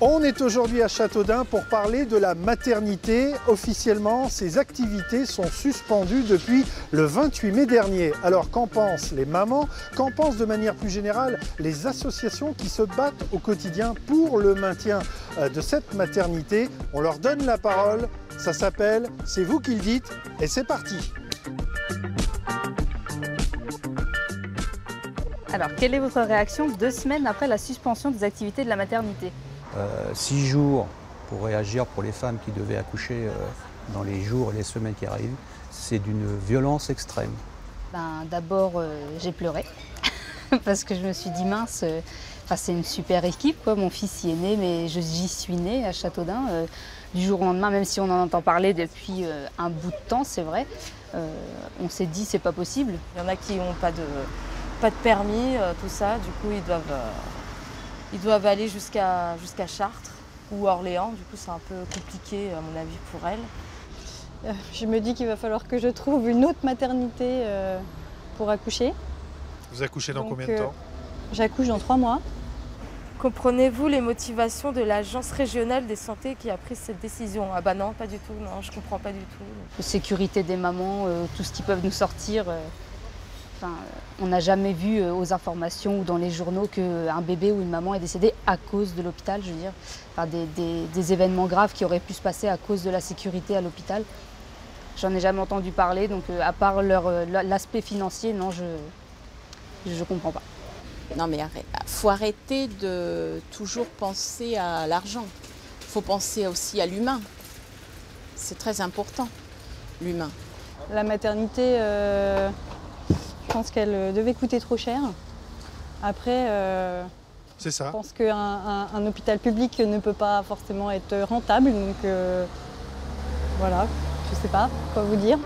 On est aujourd'hui à Châteaudun pour parler de la maternité. Officiellement, ces activités sont suspendues depuis le 28 mai dernier. Alors qu'en pensent les mamans? Qu'en pensent de manière plus générale les associations qui se battent au quotidien pour le maintien de cette maternité? On leur donne la parole. Ça s'appelle « C'est vous qui le dites » et c'est parti. Alors, quelle est votre réaction 2 semaines après la suspension des activités de la maternité? 6 jours pour réagir pour les femmes qui devaient accoucher dans les jours et les semaines qui arrivent, c'est d'une violence extrême. D'abord, j'ai pleuré parce que je me suis dit mince, c'est une super équipe, quoi. Mon fils y est né, mais j'y suis née à Châteaudun. Du jour au lendemain, même si on en entend parler depuis un bout de temps, c'est vrai, on s'est dit c'est pas possible. Il y en a qui n'ont pas de permis, tout ça, du coup ils doivent aller jusqu'à Chartres ou Orléans, du coup c'est un peu compliqué à mon avis pour elles. Je me dis qu'il va falloir que je trouve une autre maternité pour accoucher. Vous accouchez dans combien de temps? J'accouche dans 3 mois. Comprenez-vous les motivations de l'Agence régionale des santé qui a pris cette décision? Ah bah non, pas du tout, non, je comprends pas du tout. Sécurité des mamans, tout ce qui peut nous sortir. On n'a jamais vu aux informations ou dans les journaux qu'un bébé ou une maman est décédé à cause de l'hôpital, je veux dire. Des événements graves qui auraient pu se passer à cause de la sécurité à l'hôpital. J'en ai jamais entendu parler, donc à part l'aspect financier, non, je comprends pas. Non mais faut arrêter de toujours penser à l'argent. Il faut penser aussi à l'humain. C'est très important, l'humain. La maternité, je pense qu'elle devait coûter trop cher. Après, c'est ça. Je pense qu'un hôpital public ne peut pas forcément être rentable. Donc voilà, je ne sais pas quoi vous dire.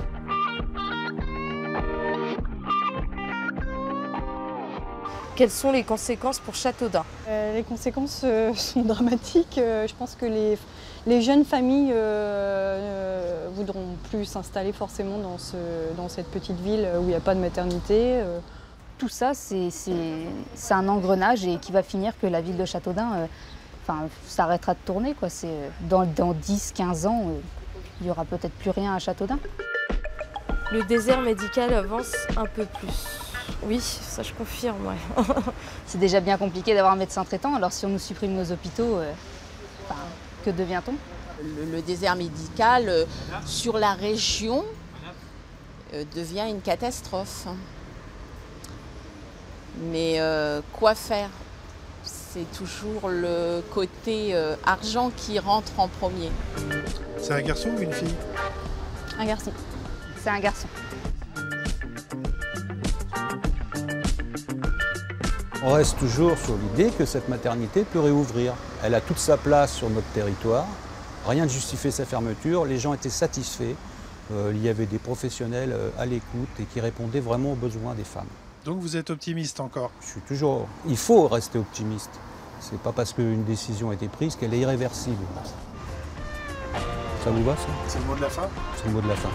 Quelles sont les conséquences pour Châteaudun? Les conséquences sont dramatiques. Je pense que les jeunes familles ne voudront plus s'installer forcément dans cette petite ville où il n'y a pas de maternité. Tout ça, c'est un engrenage et qui va finir que la ville de Châteaudun s'arrêtera de tourner, quoi. Dans 10-15 ans, il n'y aura peut-être plus rien à Châteaudun. Le désert médical avance un peu plus. Oui, ça je confirme, ouais. C'est déjà bien compliqué d'avoir un médecin traitant, alors si on nous supprime nos hôpitaux, que devient-on? Le désert médical sur la région devient une catastrophe. Mais quoi faire? C'est toujours le côté argent qui rentre en premier. C'est un garçon ou une fille? Un garçon. C'est un garçon. On reste toujours sur l'idée que cette maternité peut réouvrir. Elle a toute sa place sur notre territoire. Rien ne justifiait sa fermeture. Les gens étaient satisfaits. Il y avait des professionnels à l'écoute et qui répondaient vraiment aux besoins des femmes. Donc vous êtes optimiste encore? Il faut rester optimiste. C'est pas parce qu'une décision a été prise qu'elle est irréversible. Ça vous va, ça? C'est le mot de la fin? C'est le mot de la fin.